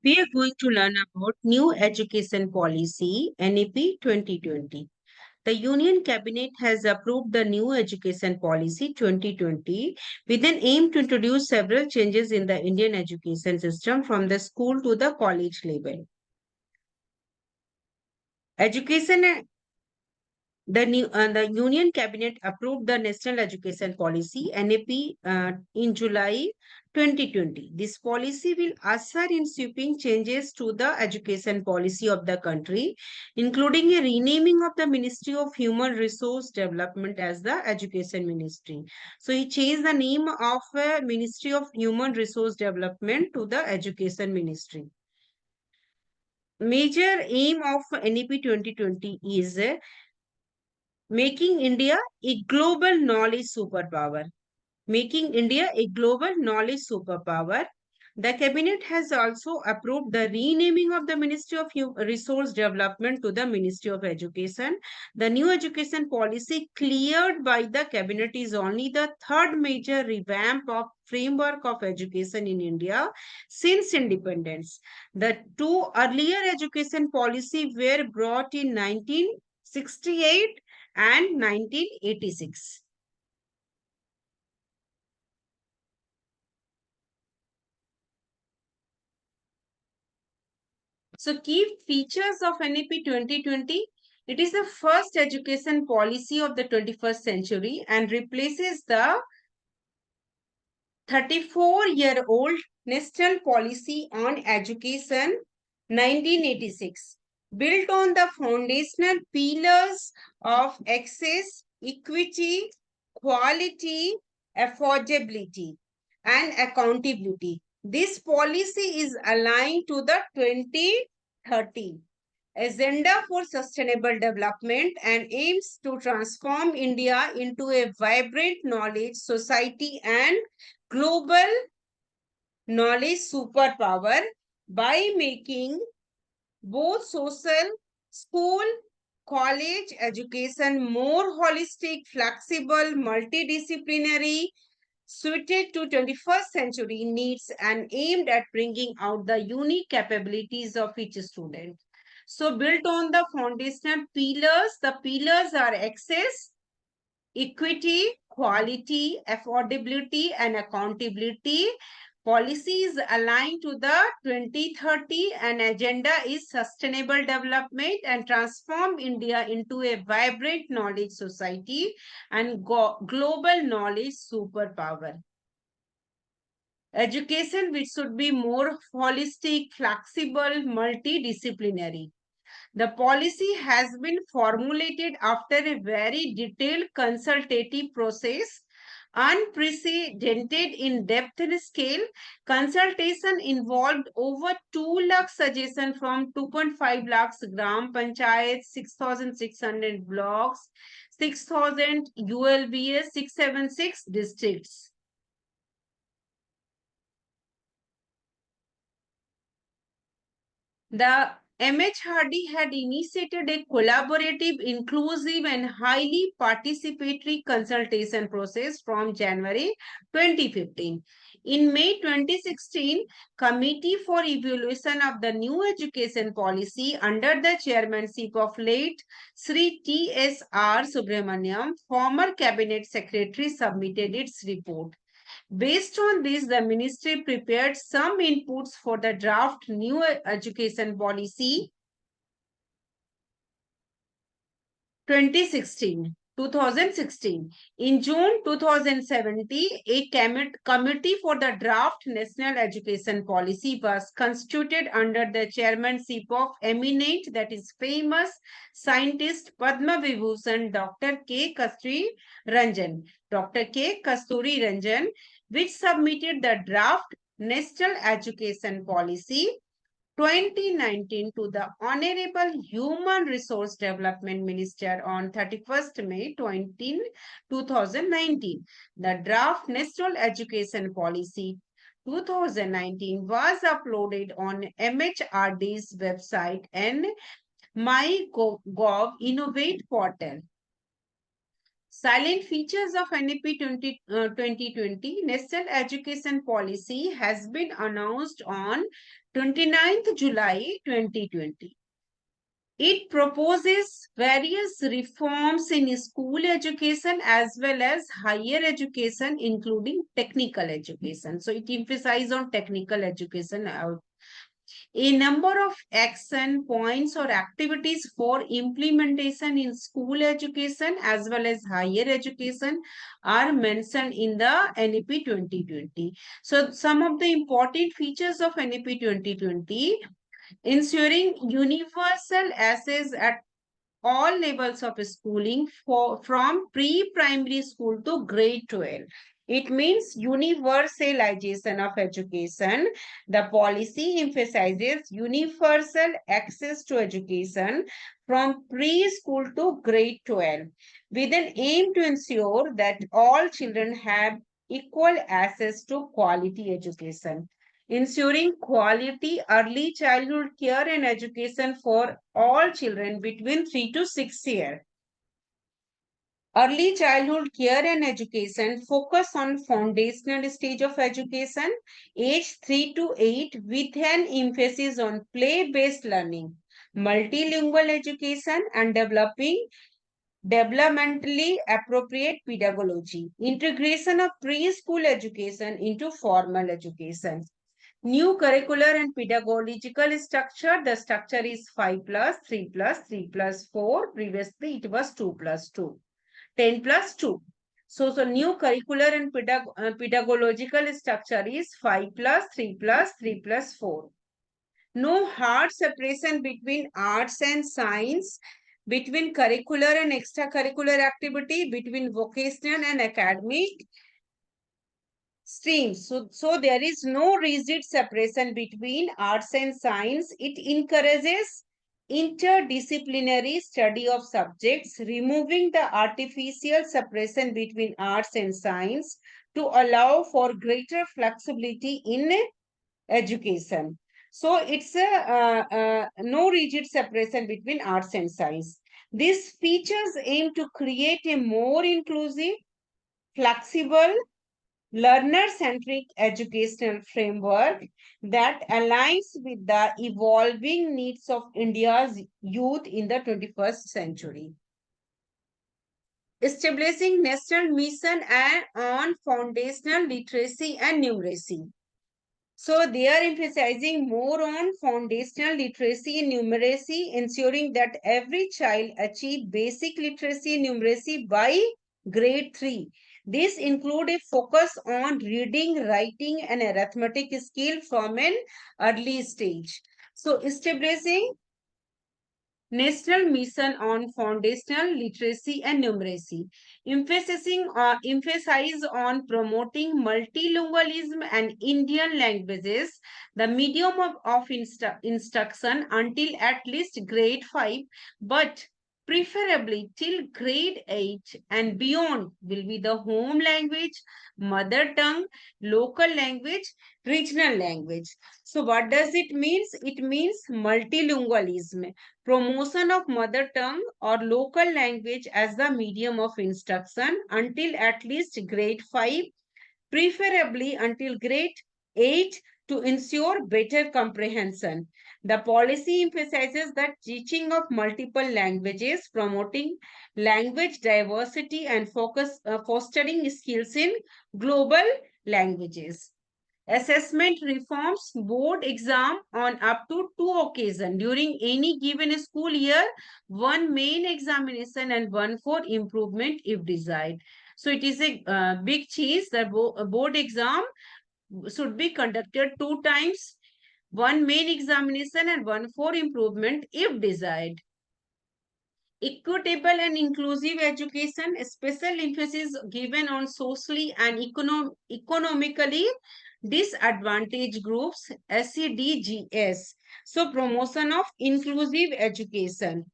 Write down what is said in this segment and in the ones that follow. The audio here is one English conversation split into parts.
We are going to learn about new education policy NEP 2020. The Union Cabinet has approved the new education policy 2020 with an aim to introduce several changes in the Indian education system from the school to the college level. Education the Union Cabinet approved the National Education Policy (NAP) in July 2020. This policy will usher in sweeping changes to the education policy of the country, including a renaming of the Ministry of Human Resource Development as the Education Ministry. So he changed the name of Ministry of Human Resource Development to the Education Ministry. Major aim of NEP 2020 is making India a global knowledge superpower. Making India a global knowledge superpower. The cabinet has also approved the renaming of the Ministry of Resource Development to the Ministry of Education. The new education policy cleared by the cabinet is only the third major revamp of framework of education in India since independence. The two earlier education policy were brought in 1968 and 1986. So key features of NEP 2020. It is the first education policy of the 21st century and replaces the 34-year-old National Policy on Education 1986, built on the foundational pillars of access, equity, quality, affordability, and accountability. This policy is aligned to the 2030 Agenda for Sustainable Development and aims to transform India into a vibrant knowledge society and global knowledge superpower by making both social, school, college education more holistic, flexible, multidisciplinary, suited to 21st century needs and aimed at bringing out the unique capabilities of each student. So built on the foundational pillars, the pillars are access, equity, quality, affordability, and accountability. Policy is aligned to the 2030 and agenda is sustainable development and transform India into a vibrant knowledge society and global knowledge superpower. Education which should be more holistic, flexible, multidisciplinary. The policy has been formulated after a very detailed consultative process, unprecedented in depth and scale. Consultation involved over 2 lakh suggestions from 2.5 lakhs gram panchayats, 6,600 blocks, 6,000 ULBS, 676 districts. The MHRD had initiated a collaborative, inclusive, and highly participatory consultation process from January 2015. In May 2016, Committee for Evaluation of the New Education Policy under the chairmanship of late Sri T.S.R. Subramaniam, former Cabinet Secretary, submitted its report. Based on this, the ministry prepared some inputs for the draft new education policy 2016. In June 2017, a committee for the draft national education policy was constituted under the chairmanship of eminent, that is famous, scientist Padma Vibhushan Dr. K. Kasturi Ranjan. Dr. K. Kasturi Ranjan, which submitted the draft national education policy 2019 to the Honorable Human Resource Development Minister on 31st May 2019. The draft National Education Policy 2019 was uploaded on MHRD's website and MyGov Innovate portal. Silent features of NEP 2020 National Education Policy has been announced on 29th July 2020. It proposes various reforms in school education as well as higher education, including technical education. So it emphasizes on technical education. A number of action points or activities for implementation in school education as well as higher education are mentioned in the NEP 2020. So some of the important features of NEP 2020: ensuring universal access at all levels of schooling from pre-primary school to grade 12. It means universalization of education. The policy emphasizes universal access to education from preschool to grade 12 with an aim to ensure that all children have equal access to quality education, ensuring quality early childhood care and education for all children between 3 to 6 years. Early childhood care and education focus on foundational stage of education, age 3 to 8, with an emphasis on play-based learning, multilingual education, and developing developmentally appropriate pedagogy, integration of preschool education into formal education. New curricular and pedagogical structure. The structure is 5 plus 3 plus 3 plus 4. Previously, it was 2 plus 2. 10 plus 2. So new curricular and pedagogical structure is 5 plus 3 plus 3 plus 4. No hard separation between arts and science, between curricular and extracurricular activity, between vocational and academic streams. So there is no rigid separation between arts and science. It encourages interdisciplinary study of subjects, removing the artificial separation between arts and science to allow for greater flexibility in education. So it's no rigid separation between arts and science. These features aim to create a more inclusive, flexible, learner-centric educational framework that aligns with the evolving needs of India's youth in the 21st century. Establishing national mission on foundational literacy and numeracy. So they are emphasizing more on foundational literacy and numeracy, ensuring that every child achieve basic literacy and numeracy by grade 3. This include a focus on reading, writing, and arithmetic skill from an early stage. So establishing National Mission on Foundational Literacy and Numeracy, emphasize on promoting multilingualism and Indian languages, the medium of instruction until at least grade 5, but preferably till grade 8 and beyond will be the home language, mother tongue, local language, regional language. So what does it mean? It means multilingualism, promotion of mother tongue or local language as the medium of instruction until at least grade 5, preferably until grade 8 to ensure better comprehension. The policy emphasizes the teaching of multiple languages, promoting language diversity and fostering skills in global languages. Assessment reforms board exam on up to 2 occasions during any given school year, one main examination and one for improvement if desired. So it is a big cheese. The board exam should be conducted 2 times, one main examination and one for improvement if desired. Equitable and inclusive education, special emphasis given on socially and economically disadvantaged groups, SEDGS. So promotion of inclusive education.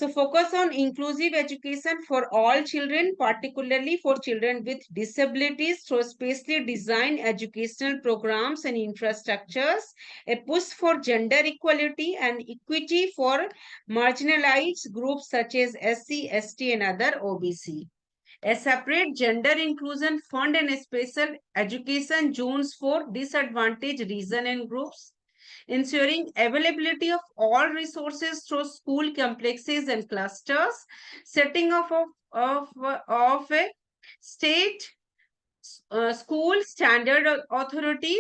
So focus on inclusive education for all children, particularly for children with disabilities through specially designed educational programs and infrastructures, a push for gender equality and equity for marginalized groups such as SC, ST and other OBC. A separate gender inclusion fund and special education zones for disadvantaged region and groups, ensuring availability of all resources through school complexes and clusters, setting up of a state school standard authority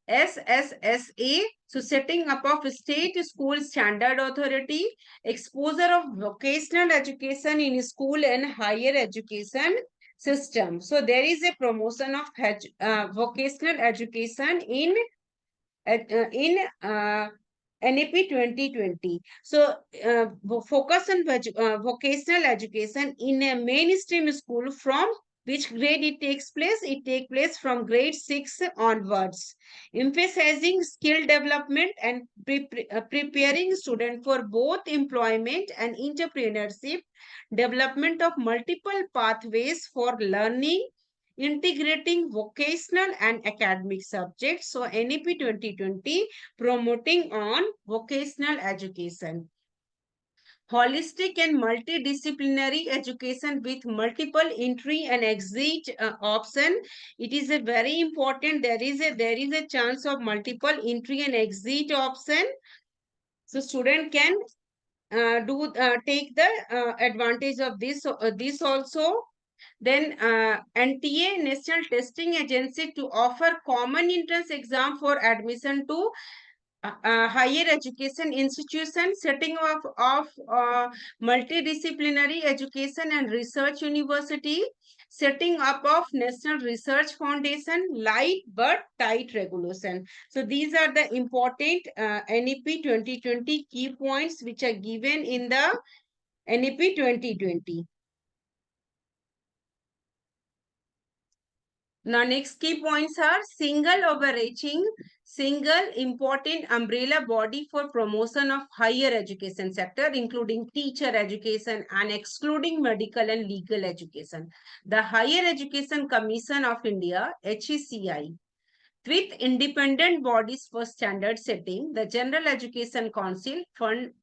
SSSA, so setting up of state school standard authority, exposure of vocational education in school and higher education system. So there is a promotion of vocational education in NEP 2020. So focus on vocational education in a mainstream school. From which grade it takes place? It takes place from grade 6 onwards, emphasizing skill development and preparing students for both employment and entrepreneurship, development of multiple pathways for learning, integrating vocational and academic subjects. So NEP 2020 promoting on vocational education. Holistic and multidisciplinary education with multiple entry and exit option. It is a very important. There is a chance of multiple entry and exit option. So student can take the advantage of this also. Then NTA, National Testing Agency, to offer common entrance exam for admission to higher education institution, setting of multidisciplinary education and research university, setting up of National Research Foundation, light but tight regulation. So these are the important NEP 2020 key points which are given in the NEP 2020. Now, next key points are single overarching, single important umbrella body for promotion of higher education sector, including teacher education and excluding medical and legal education. The Higher Education Commission of India, HECI, with independent bodies for standard setting, the General Education Council,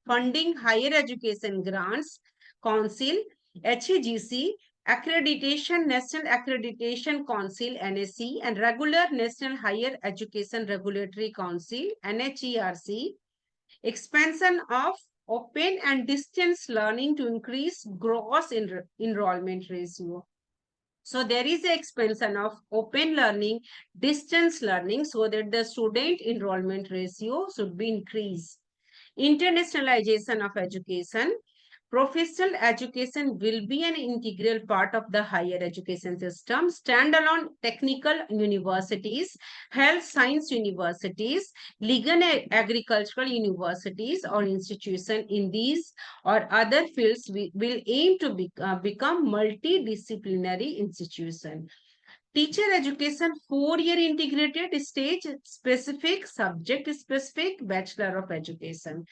funding higher education grants, Council, HEGC, Accreditation, National Accreditation Council, NAC, and regular National Higher Education Regulatory Council, NHERC, expansion of open and distance learning to increase gross enrollment ratio. So there is an expansion of open learning, distance learning, so that the student enrollment ratio should be increased. Internationalization of education. Professional education will be an integral part of the higher education system. Standalone technical universities, health science universities, legal and agricultural universities or institutions in these or other fields will aim to become multidisciplinary institution. Teacher education, 4-year integrated stage specific, subject specific, Bachelor of Education.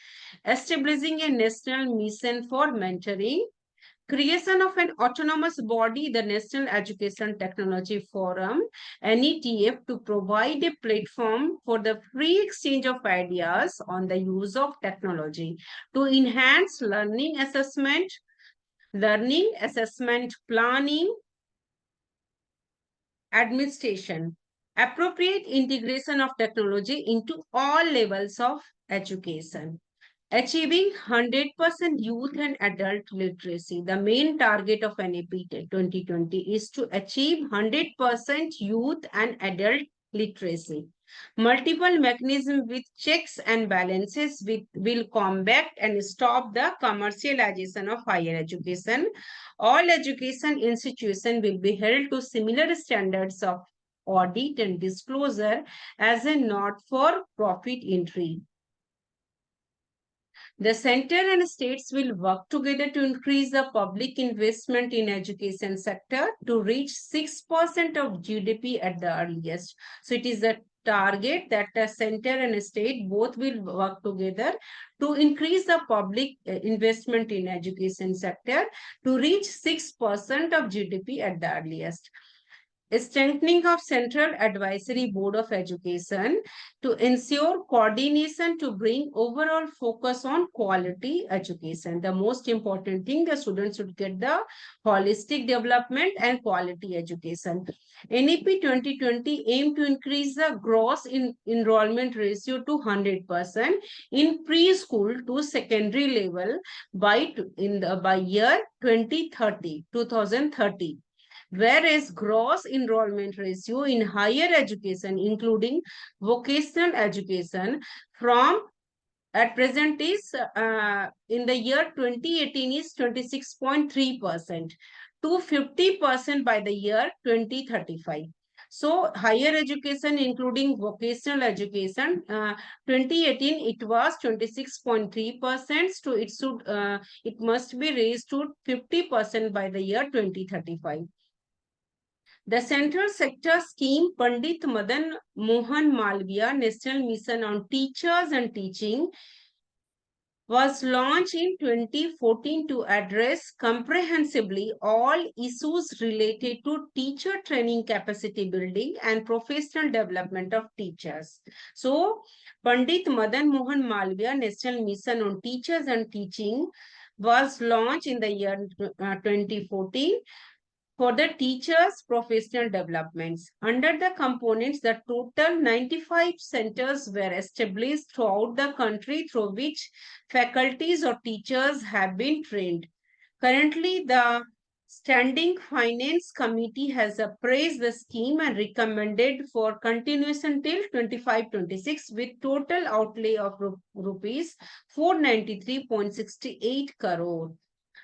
Establishing a national mission for mentoring. Creation of an autonomous body, the National Education Technology Forum, NETF, to provide a platform for the free exchange of ideas on the use of technology to enhance learning assessment planning, administration, appropriate integration of technology into all levels of education. Achieving 100% youth and adult literacy. The main target of NEP 2020 is to achieve 100% youth and adult literacy. Multiple mechanisms with checks and balances will combat and stop the commercialization of higher education. All education institutions will be held to similar standards of audit and disclosure as a not-for-profit entry. The center and states will work together to increase the public investment in education sector to reach 6% of GDP at the earliest. So it is the target that the center and state both will work together to increase the public investment in education sector to reach 6% of GDP at the earliest. Strengthening of Central Advisory Board of Education to ensure coordination to bring overall focus on quality education. The most important thing, the students should get the holistic development and quality education. NEP 2020 aim to increase the gross enrollment ratio to 100% in preschool to secondary level by year 2030. Whereas gross enrollment ratio in higher education, including vocational education, from at present is in the year 2018 is 26.3% to 50% by the year 2035. So higher education, including vocational education, 2018 it was 26.3%. So it must be raised to 50% by the year 2035. The central sector scheme Pandit Madan Mohan Malviya National Mission on Teachers and Teaching was launched in 2014 to address comprehensively all issues related to teacher training, capacity building and professional development of teachers. So, Pandit Madan Mohan Malviya National Mission on Teachers and Teaching was launched in the year 2014 for the teachers' professional developments. Under the components, the total 95 centers were established throughout the country through which faculties or teachers have been trained. Currently, the Standing Finance Committee has appraised the scheme and recommended for continuation till 25-26 with total outlay of rupees 493.68 crore.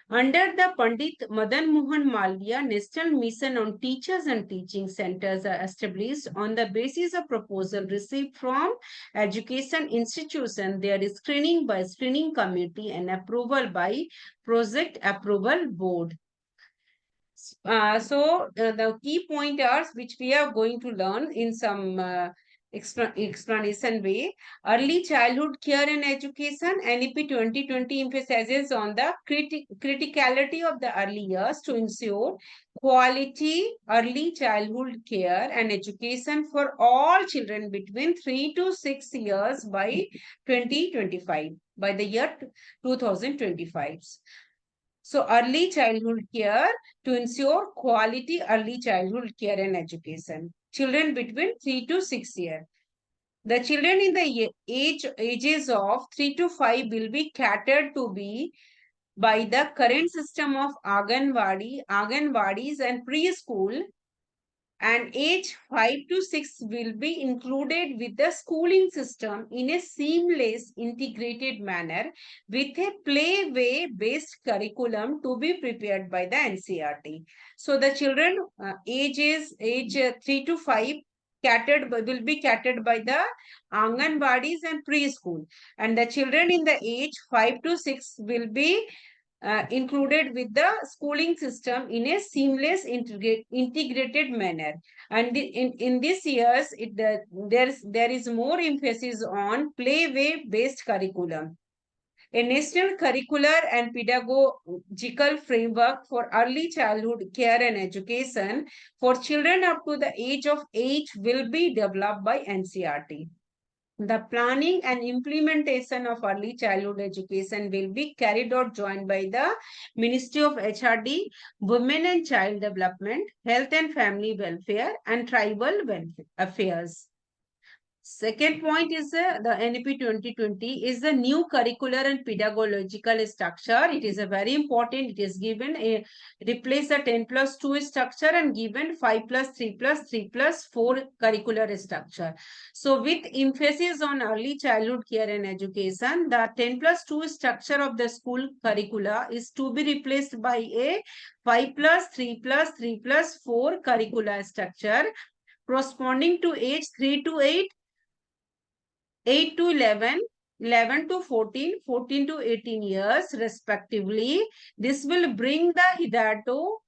Under the Pandit Madan Mohan Malviya National Mission on Teachers and Teaching Centers are established on the basis of proposal received from education institution. There is screening by screening committee and approval by project approval board. The key pointers which we are going to learn in some explanation way. Early childhood care and education, NEP 2020 emphasizes on the criticality of the early years to ensure quality early childhood care and education for all children between 3 to 6 years by 2025, by the year 2025. So early childhood care to ensure quality early childhood care and education. Children between 3 to 6 years. The children in the ages of 3 to 5 will be catered to be by the current system of Anganwadis and preschool, and age 5 to 6 will be included with the schooling system in a seamless integrated manner with a play-way based curriculum to be prepared by the NCERT. So the children age 3 to 5 will be catered by the Anganwadis and preschool, and the children in the age 5 to 6 will be included with the schooling system in a seamless integrated manner. And in these years, there is more emphasis on play-way based curriculum. A national curricular and pedagogical framework for early childhood care and education for children up to the age of 8 will be developed by NCERT. The planning and implementation of early childhood education will be carried out joined by the Ministry of HRD, Women and Child Development, Health and Family Welfare, and Tribal Affairs. Second point is the NEP 2020 is the new curricular and pedagogical structure. It is a very important. It is given replace the 10+2 structure and given 5+3+3+4 curricular structure. So with emphasis on early childhood care and education, the 10+2 structure of the school curricula is to be replaced by a 5+3+3+4 curricular structure corresponding to age 3 to 8, 8 to 11, 11 to 14, 14 to 18 years respectively. This will bring the hitherto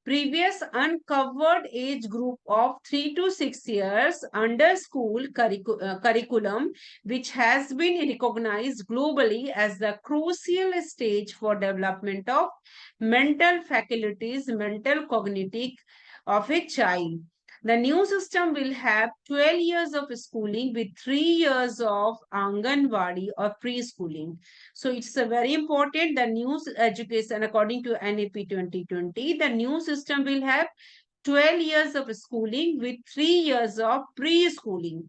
previous uncovered age group of 3 to 6 years under school curriculum, which has been recognized globally as the crucial stage for development of mental faculties, mental cognitive of a child. The new system will have 12 years of schooling with 3 years of Anganwadi or preschooling. So it's a very important. The new education, according to NAP 2020, the new system will have 12 years of schooling with 3 years of preschooling.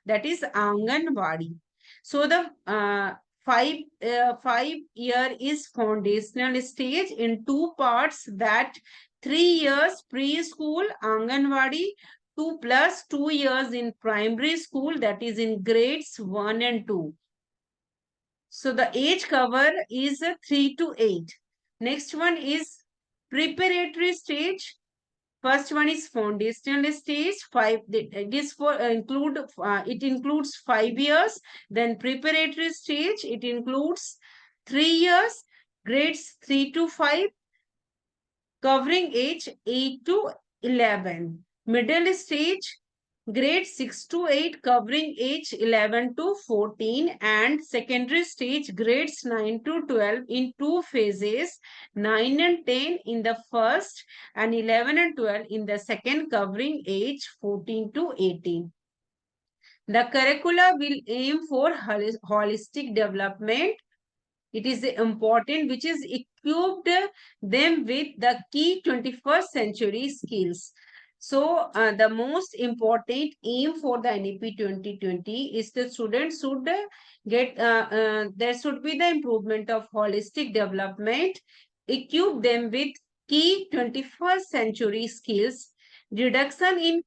That is Anganwadi. So the 5 year is foundational stage in two parts, that 3 years preschool Anganwadi, 2 plus 2 years in primary school, that is in grades 1 and 2. So the age cover is 3 to 8. Next one is preparatory stage. First one is foundational stage. It is for it includes 5 years. Then preparatory stage, it includes 3 years, grades 3 to 5, covering age 8 to 11. Middle stage, grade 6 to 8, covering age 11 to 14, and secondary stage, grades 9 to 12 in two phases, 9 and 10 in the first and 11 and 12 in the second, covering age 14 to 18. The curricula will aim for holistic development. It is important, which is equipped them with the key 21st century skills. So the most important aim for the NEP 2020 is the students should get, there should be the improvement of holistic development, equip them with key 21st century skills, reduction in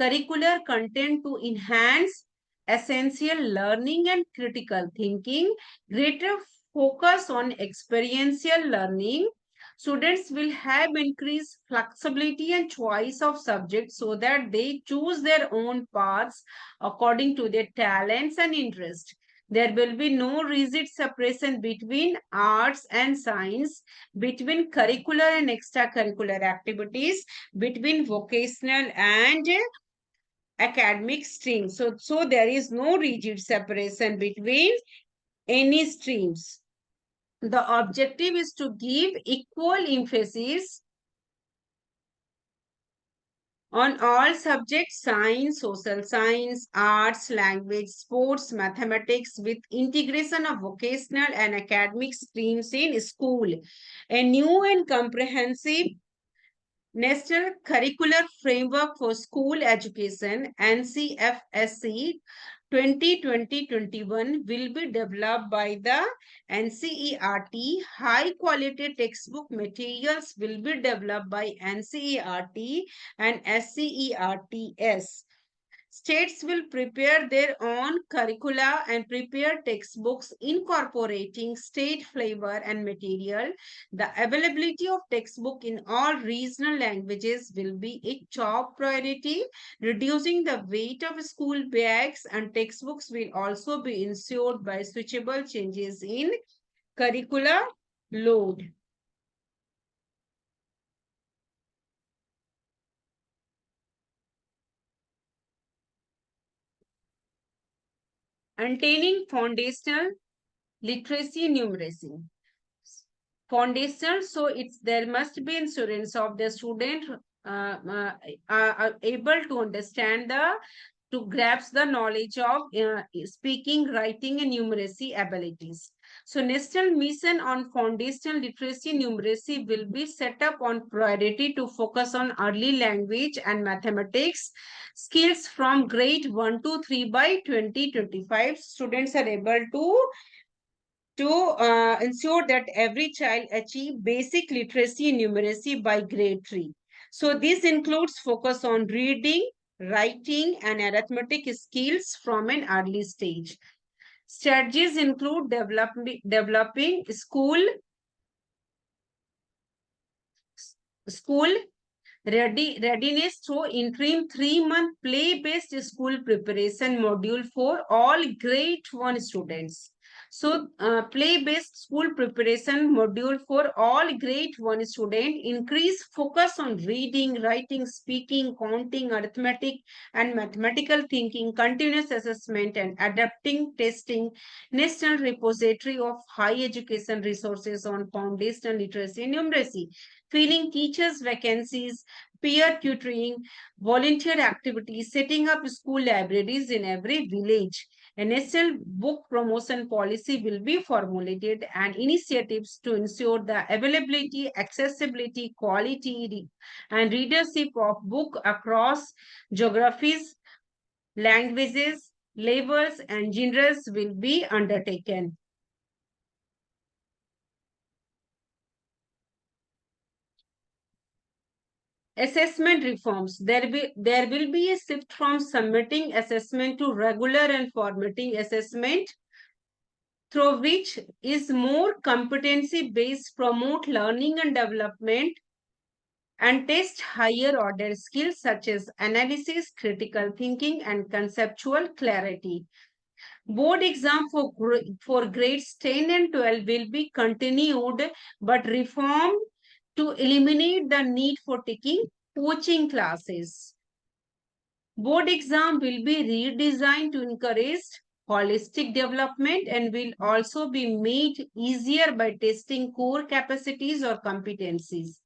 curricular content to enhance essential learning and critical thinking, greater focus on experiential learning. Students will have increased flexibility and choice of subjects so that they choose their own paths according to their talents and interests. There will be no rigid separation between arts and science, between curricular and extracurricular activities, between vocational and academic streams. So there is no rigid separation between any streams. The objective is to give equal emphasis on all subjects: science, social science, arts, language, sports, mathematics, with integration of vocational and academic streams in school. A new and comprehensive National Curricular Framework for School Education, NCFSC 2020-21, will be developed by the NCERT. High quality textbook materials will be developed by NCERT and SCERTS. States will prepare their own curricula and prepare textbooks incorporating state flavor and material. The availability of textbook in all regional languages will be a top priority. Reducing the weight of school bags and textbooks will also be ensured by switchable changes in curricular load. Maintaining foundational literacy numeracy. Foundational, so it's there must be insurance of the student are able to understand the, to grasp the knowledge of speaking, writing, and numeracy abilities. So national mission on foundational literacy numeracy will be set up on priority to focus on early language and mathematics skills from grade 1 to 3 by 2025. Students are able to ensure that every child achieve basic literacy and numeracy by grade 3. So this includes focus on reading, writing, and arithmetic skills from an early stage. Strategies include developing school readiness through interim 3-month play-based school preparation module for all grade 1 students. So, play-based school preparation module for all grade 1 student, increase focus on reading, writing, speaking, counting, arithmetic, and mathematical thinking, continuous assessment, and adapting testing, national repository of high education resources on foundational literacy and numeracy, filling teachers' vacancies, peer tutoring, volunteer activities, setting up school libraries in every village. A national book promotion policy will be formulated and initiatives to ensure the availability, accessibility, quality, and readership of book across geographies, languages, levels, and genres will be undertaken. Assessment reforms. There will be a shift from submitting assessment to regular and formatting assessment, through which is more competency-based, promote learning and development, and test higher order skills such as analysis, critical thinking, and conceptual clarity. Board exam for grades 10 and 12 will be continued but reformed to eliminate the need for taking coaching classes. Board exam will be redesigned to encourage holistic development and will also be made easier by testing core capacities or competencies.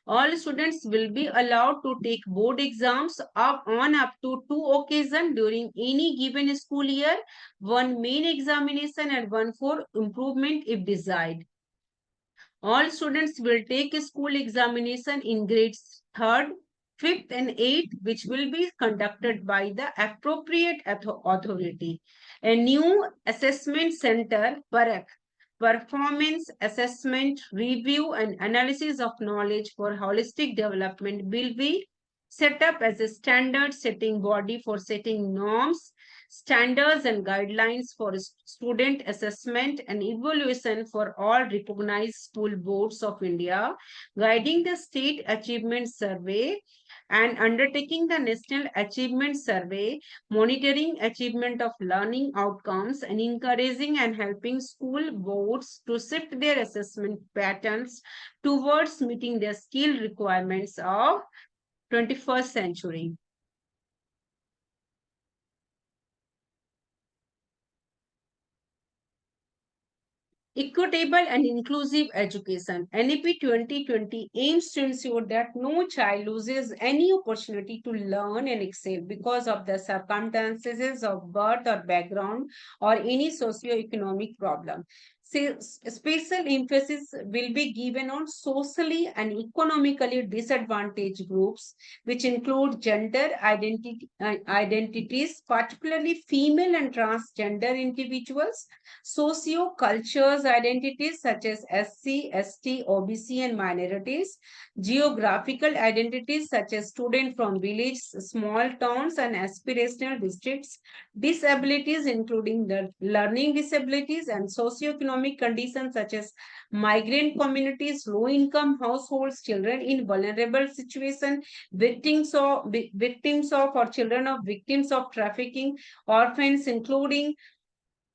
All students will be allowed to take board exams on up to 2 occasions during any given school year, one main examination and one for improvement if desired. All students will take a school examination in grades 3rd, 5th, and 8th, which will be conducted by the appropriate authority. A new assessment center, PARAK, Performance Assessment, Review, and Analysis of Knowledge for Holistic Development, will be set up as a standard setting body for setting norms, standards, and guidelines for student assessment and evaluation for all recognized school boards of India, guiding the state achievement survey and undertaking the national achievement survey, monitoring achievement of learning outcomes, and encouraging and helping school boards to shift their assessment patterns towards meeting the skill requirements of 21st century. Equitable and inclusive education. NEP 2020 aims to ensure that no child loses any opportunity to learn and excel because of the circumstances of birth or background or any socio-economic problem. Special emphasis will be given on socially and economically disadvantaged groups, which include gender identities, particularly female and transgender individuals, socio-cultures identities such as SC, ST, OBC, and minorities, geographical identities such as students from villages, small towns, and aspirational districts, disabilities including the learning disabilities, and socioeconomic conditions such as migrant communities, low-income households, children in vulnerable situations, victims of or children of victims of trafficking, orphans, including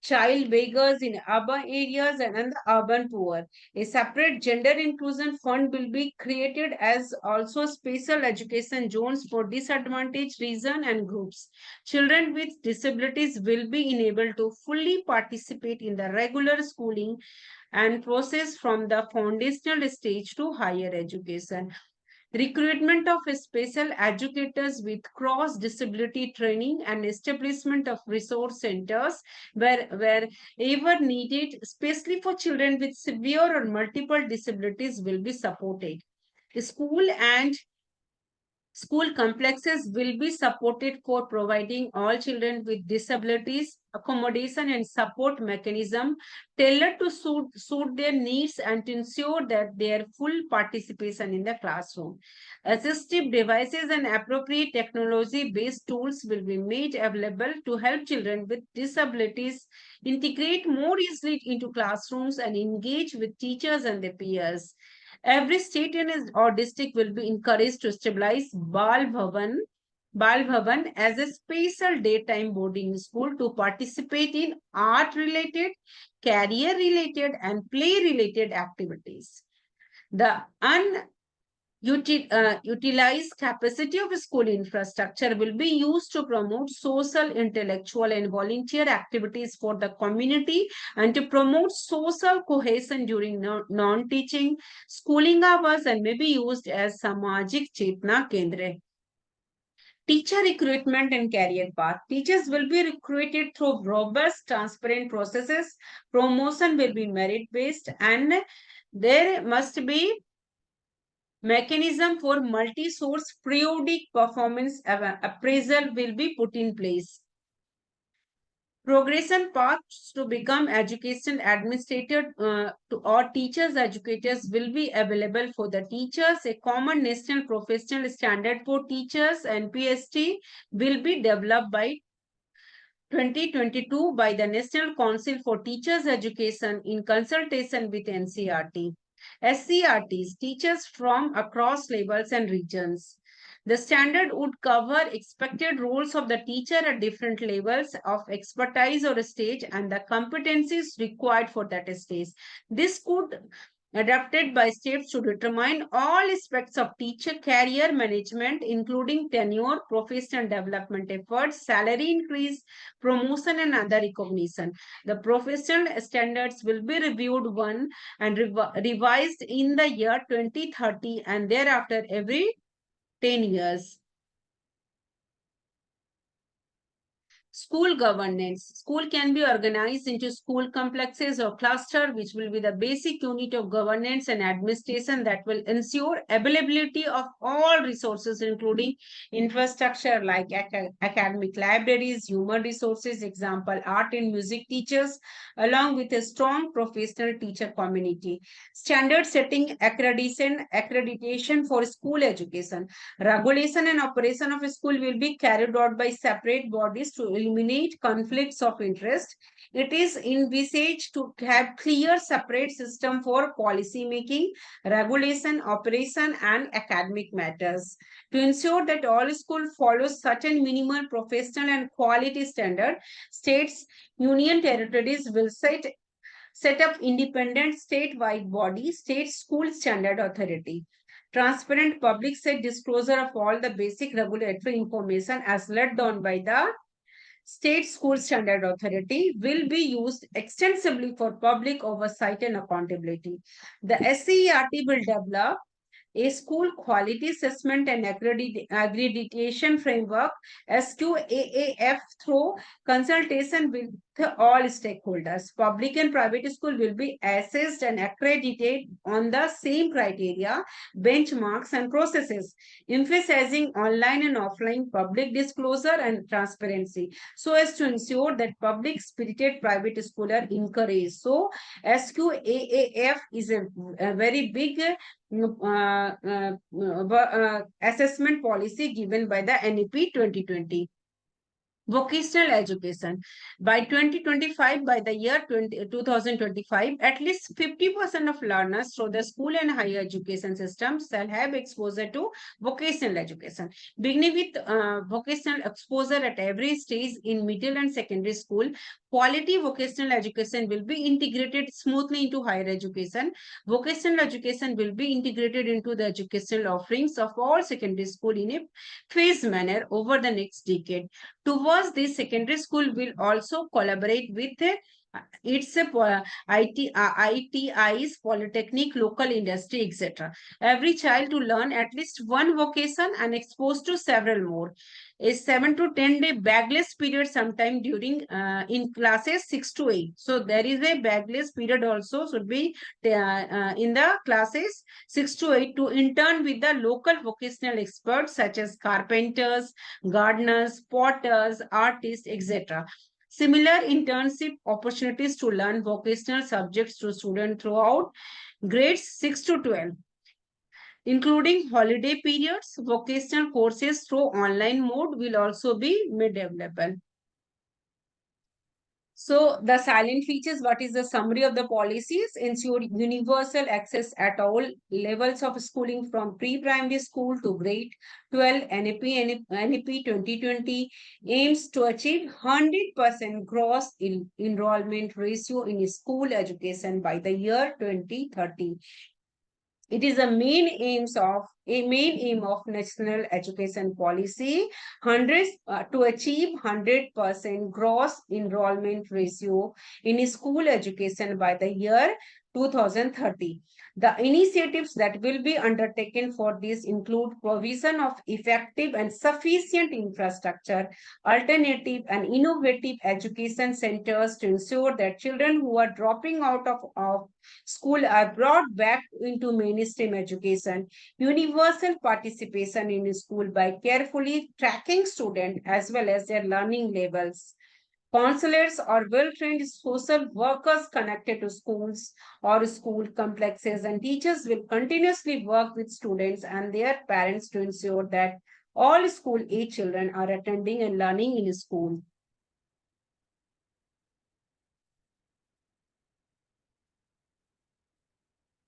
child beggars in urban areas and the urban poor. A separate gender inclusion fund will be created as also special education zones for disadvantaged region and groups. Children with disabilities will be enabled to fully participate in the regular schooling and process from the foundational stage to higher education. Recruitment of special educators with cross disability training and establishment of resource centers wherever needed, especially for children with severe or multiple disabilities, will be supported. School and school complexes will be supported for providing all children with disabilities accommodation and support mechanism tailored to suit their needs and to ensure that their full participation in the classroom. Assistive devices and appropriate technology-based tools will be made available to help children with disabilities integrate more easily into classrooms and engage with teachers and their peers. Every state or district will be encouraged to stabilize Bal Bhavan Bal Bhavan as a special daytime boarding school to participate in art-related, career-related, and play-related activities. The utilized capacity of school infrastructure will be used to promote social, intellectual, and volunteer activities for the community and to promote social cohesion during non-teaching schooling hours and may be used as Samajik Chetna Kendra. Teacher recruitment and career path. Teachers will be recruited through robust, transparent processes. Promotion will be merit-based and there must be mechanism for multi-source periodic performance appraisal will be put in place. Progression paths to become education administrator or teachers educators will be available for the teachers. A common national professional standard for teachers and PST will be developed by 2022 by the National Council for Teachers Education in consultation with NCRT. SCRTs, teachers from across levels and regions. The standard would cover expected roles of the teacher at different levels of expertise or stage and the competencies required for that stage. This could adapted by states to determine all aspects of teacher career management, including tenure, professional development efforts, salary increase, promotion, and other recognition. The professional standards will be reviewed one and revised in the year 2030 and thereafter every 10 years. School governance. School can be organized into school complexes or cluster, which will be the basic unit of governance and administration that will ensure availability of all resources, including infrastructure like academic libraries, human resources, example, art and music teachers, along with a strong professional teacher community. Standard setting accreditation for school education. Regulation and operation of a school will be carried out by separate bodies to eliminate conflicts of interest. It is envisaged to have clear separate system for policy making, regulation, operation, and academic matters. To ensure that all schools follow certain minimal professional and quality standard, states, union territories will set up independent statewide body, State School Standard Authority. Transparent public set disclosure of all the basic regulatory information as laid down by the State School Standard Authority will be used extensively for public oversight and accountability. The SCERT will develop a school quality assessment and accreditation framework SQAAF through consultation with all stakeholders. Public and private school will be assessed and accredited on the same criteria, benchmarks, and processes, emphasizing online and offline public disclosure and transparency so as to ensure that public spirited private school are encouraged. So SQAAF is a very big assessment policy given by the NEP 2020. Vocational education. By 2025, by the year 2025, at least 50% of learners through the school and higher education systems shall have exposure to vocational education. Beginning with vocational exposure at every stage in middle and secondary school, quality vocational education will be integrated smoothly into higher education. Vocational education will be integrated into the educational offerings of all secondary school in a phased manner over the next decade. Towards this, secondary school will also collaborate with its ITIs, polytechnic, local industry, etc. Every child to learn at least one vocation and exposed to several more. A 7 to 10 day bagless period sometime during in classes 6 to 8. So there is a bagless period also should be in the classes 6 to 8 to intern with the local vocational experts such as carpenters, gardeners, potters, artists, etc. Similar internship opportunities to learn vocational subjects to students throughout grades 6 to 12, including holiday periods. Vocational courses through online mode will also be made available. So the silent features, what is the summary of the policies? Ensure universal access at all levels of schooling from pre-primary school to grade 12. NEP 2020 aims to achieve 100% gross enrollment ratio in school education by the year 2030. It is a main aim of national education policy, to achieve 100% gross enrollment ratio in school education by the year 2030. The initiatives that will be undertaken for this include provision of effective and sufficient infrastructure, alternative and innovative education centers to ensure that children who are dropping out of school are brought back into mainstream education, universal participation in school by carefully tracking students as well as their learning levels. Counselors or well-trained social workers connected to schools or school complexes, and teachers will continuously work with students and their parents to ensure that all school age children are attending and learning in school.